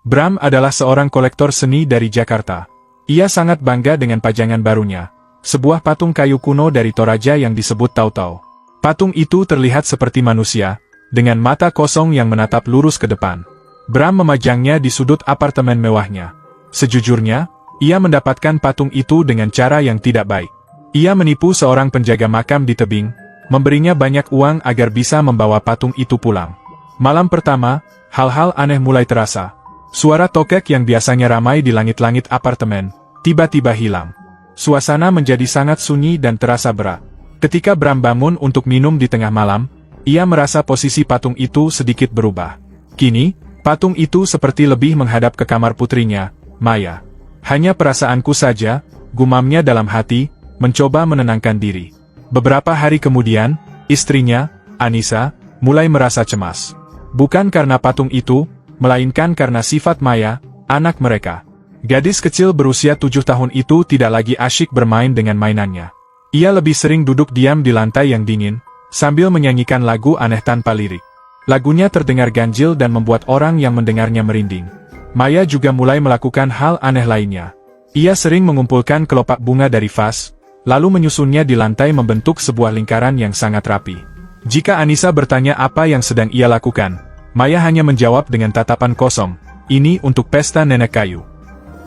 Bram adalah seorang kolektor seni dari Jakarta. Ia sangat bangga dengan pajangan barunya, sebuah patung kayu kuno dari Toraja yang disebut Tautau. Patung itu terlihat seperti manusia, dengan mata kosong yang menatap lurus ke depan. Bram memajangnya di sudut apartemen mewahnya. Sejujurnya, ia mendapatkan patung itu dengan cara yang tidak baik. Ia menipu seorang penjaga makam di tebing, memberinya banyak uang agar bisa membawa patung itu pulang. Malam pertama, hal-hal aneh mulai terasa. Suara tokek yang biasanya ramai di langit-langit apartemen, tiba-tiba hilang. Suasana menjadi sangat sunyi dan terasa berat. Ketika Bram bangun untuk minum di tengah malam, ia merasa posisi patung itu sedikit berubah. Kini, patung itu seperti lebih menghadap ke kamar putrinya, Maya. Hanya perasaanku saja, gumamnya dalam hati, mencoba menenangkan diri. Beberapa hari kemudian, istrinya, Anissa, mulai merasa cemas. Bukan karena patung itu, melainkan karena sifat Maya, anak mereka. Gadis kecil berusia 7 tahun itu tidak lagi asyik bermain dengan mainannya. Ia lebih sering duduk diam di lantai yang dingin, sambil menyanyikan lagu aneh tanpa lirik. Lagunya terdengar ganjil dan membuat orang yang mendengarnya merinding. Maya juga mulai melakukan hal aneh lainnya. Ia sering mengumpulkan kelopak bunga dari vas, lalu menyusunnya di lantai membentuk sebuah lingkaran yang sangat rapi. Jika Anissa bertanya apa yang sedang ia lakukan, Maya hanya menjawab dengan tatapan kosong, "Ini untuk pesta nenek kayu."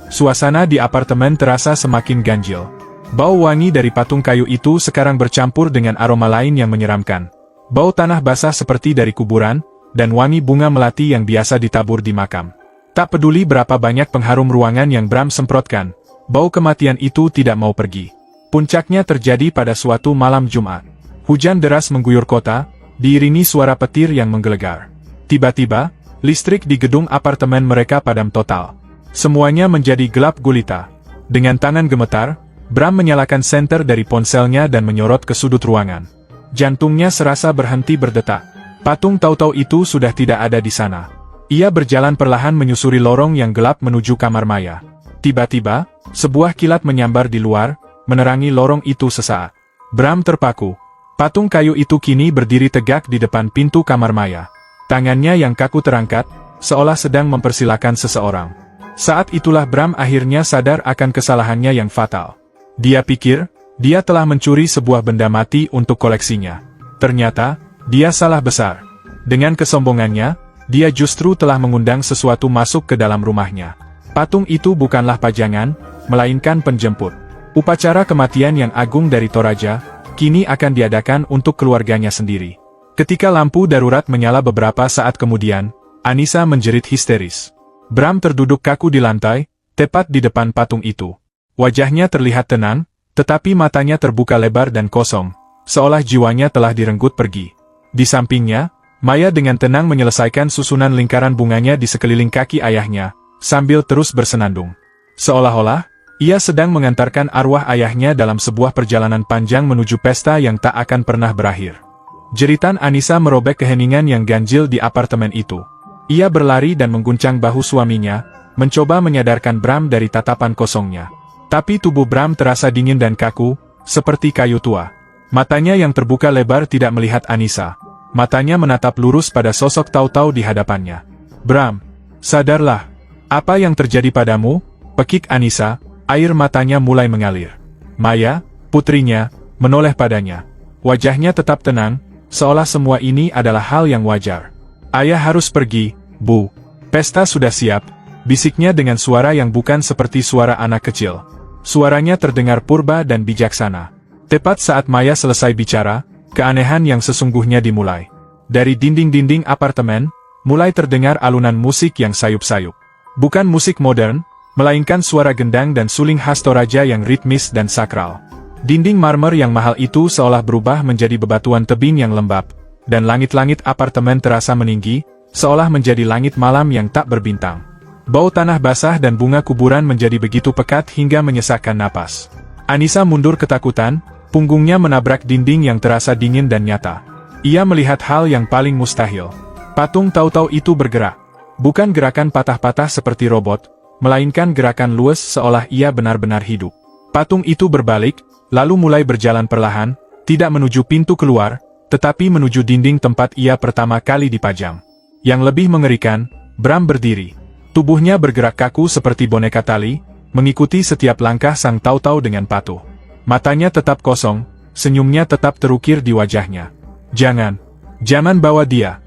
Suasana di apartemen terasa semakin ganjil. Bau wangi dari patung kayu itu sekarang bercampur dengan aroma lain yang menyeramkan. Bau tanah basah seperti dari kuburan, dan wangi bunga melati yang biasa ditabur di makam. Tak peduli berapa banyak pengharum ruangan yang Bram semprotkan, bau kematian itu tidak mau pergi. Puncaknya terjadi pada suatu malam Jumat. Hujan deras mengguyur kota, diiringi suara petir yang menggelegar. Tiba-tiba, listrik di gedung apartemen mereka padam total. Semuanya menjadi gelap gulita. Dengan tangan gemetar, Bram menyalakan senter dari ponselnya dan menyorot ke sudut ruangan. Jantungnya serasa berhenti berdetak. Patung Tautau itu sudah tidak ada di sana. Ia berjalan perlahan menyusuri lorong yang gelap menuju kamar Maya. Tiba-tiba, sebuah kilat menyambar di luar, menerangi lorong itu sesaat. Bram terpaku. Patung kayu itu kini berdiri tegak di depan pintu kamar Maya. Tangannya yang kaku terangkat, seolah sedang mempersilakan seseorang. Saat itulah Bram akhirnya sadar akan kesalahannya yang fatal. Dia pikir, dia telah mencuri sebuah benda mati untuk koleksinya. Ternyata, dia salah besar. Dengan kesombongannya, dia justru telah mengundang sesuatu masuk ke dalam rumahnya. Patung itu bukanlah pajangan, melainkan penjemput. Upacara kematian yang agung dari Toraja, kini akan diadakan untuk keluarganya sendiri. Ketika lampu darurat menyala beberapa saat kemudian, Anissa menjerit histeris. Bram terduduk kaku di lantai, tepat di depan patung itu. Wajahnya terlihat tenang, tetapi matanya terbuka lebar dan kosong, seolah jiwanya telah direnggut pergi. Di sampingnya, Maya dengan tenang menyelesaikan susunan lingkaran bunganya di sekeliling kaki ayahnya, sambil terus bersenandung. Seolah-olah, ia sedang mengantarkan arwah ayahnya dalam sebuah perjalanan panjang menuju pesta yang tak akan pernah berakhir. Jeritan Anissa merobek keheningan yang ganjil di apartemen itu. Ia berlari dan mengguncang bahu suaminya, mencoba menyadarkan Bram dari tatapan kosongnya. Tapi tubuh Bram terasa dingin dan kaku, seperti kayu tua. Matanya yang terbuka lebar tidak melihat Anissa. Matanya menatap lurus pada sosok Tautau di hadapannya. "Bram, sadarlah. Apa yang terjadi padamu?" Pekik Anissa, air matanya mulai mengalir. Maya, putrinya, menoleh padanya. Wajahnya tetap tenang, seolah semua ini adalah hal yang wajar. "Ayah harus pergi, Bu. Pesta sudah siap," bisiknya dengan suara yang bukan seperti suara anak kecil. Suaranya terdengar purba dan bijaksana. Tepat saat Maya selesai bicara, keanehan yang sesungguhnya dimulai. Dari dinding-dinding apartemen, mulai terdengar alunan musik yang sayup-sayup. Bukan musik modern, melainkan suara gendang dan suling khas Toraja yang ritmis dan sakral. Dinding marmer yang mahal itu seolah berubah menjadi bebatuan tebing yang lembab, dan langit-langit apartemen terasa meninggi, seolah menjadi langit malam yang tak berbintang. Bau tanah basah dan bunga kuburan menjadi begitu pekat hingga menyesakkan napas. Anissa mundur ketakutan, punggungnya menabrak dinding yang terasa dingin dan nyata. Ia melihat hal yang paling mustahil. Patung Tautau itu bergerak. Bukan gerakan patah-patah seperti robot, melainkan gerakan luwes seolah ia benar-benar hidup. Patung itu berbalik, lalu mulai berjalan perlahan, tidak menuju pintu keluar, tetapi menuju dinding tempat ia pertama kali dipajang. Yang lebih mengerikan, Bram berdiri. Tubuhnya bergerak kaku seperti boneka tali, mengikuti setiap langkah sang tautau dengan patuh. Matanya tetap kosong, senyumnya tetap terukir di wajahnya. Jangan bawa dia.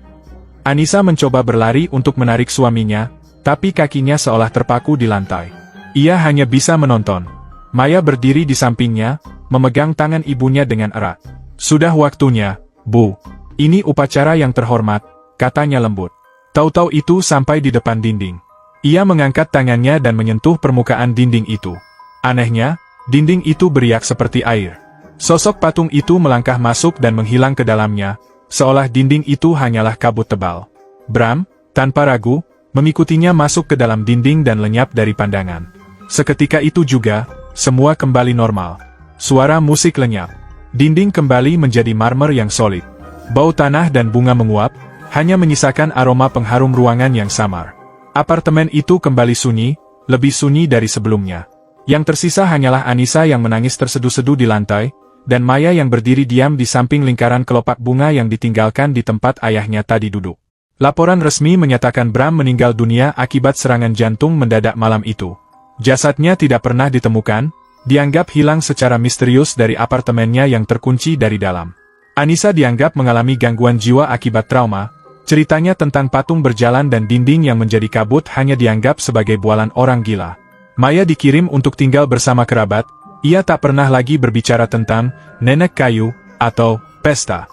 Anissa mencoba berlari untuk menarik suaminya, tapi kakinya seolah terpaku di lantai. Ia hanya bisa menonton. Maya berdiri di sampingnya, memegang tangan ibunya dengan erat. Sudah waktunya, Bu. Ini upacara yang terhormat, katanya lembut. Tautau itu sampai di depan dinding. Ia mengangkat tangannya dan menyentuh permukaan dinding itu. Anehnya, dinding itu beriak seperti air. Sosok patung itu melangkah masuk dan menghilang ke dalamnya, seolah dinding itu hanyalah kabut tebal. Bram, tanpa ragu, mengikutinya masuk ke dalam dinding dan lenyap dari pandangan. Seketika itu juga, semua kembali normal. Suara musik lenyap. Dinding kembali menjadi marmer yang solid. Bau tanah dan bunga menguap, hanya menyisakan aroma pengharum ruangan yang samar. Apartemen itu kembali sunyi, lebih sunyi dari sebelumnya. Yang tersisa hanyalah Anissa yang menangis terseduh-seduh di lantai, dan Maya yang berdiri diam di samping lingkaran kelopak bunga yang ditinggalkan di tempat ayahnya tadi duduk. Laporan resmi menyatakan Bram meninggal dunia akibat serangan jantung mendadak malam itu. Jasadnya tidak pernah ditemukan, dianggap hilang secara misterius dari apartemennya yang terkunci dari dalam. Anissa dianggap mengalami gangguan jiwa akibat trauma. Ceritanya tentang patung berjalan dan dinding yang menjadi kabut hanya dianggap sebagai bualan orang gila. Maya dikirim untuk tinggal bersama kerabat, ia tak pernah lagi berbicara tentang nenek kayu atau pesta.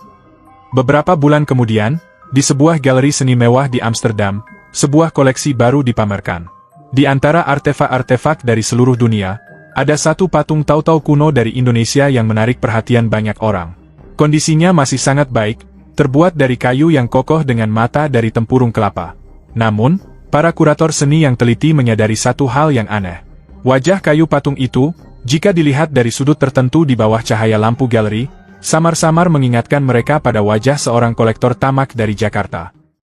Beberapa bulan kemudian, di sebuah galeri seni mewah di Amsterdam, sebuah koleksi baru dipamerkan. Di antara artefak-artefak dari seluruh dunia, ada satu patung tautau kuno dari Indonesia yang menarik perhatian banyak orang. Kondisinya masih sangat baik, terbuat dari kayu yang kokoh dengan mata dari tempurung kelapa. Namun, para kurator seni yang teliti menyadari satu hal yang aneh. Wajah kayu patung itu, jika dilihat dari sudut tertentu di bawah cahaya lampu galeri, samar-samar mengingatkan mereka pada wajah seorang kolektor tamak dari Jakarta.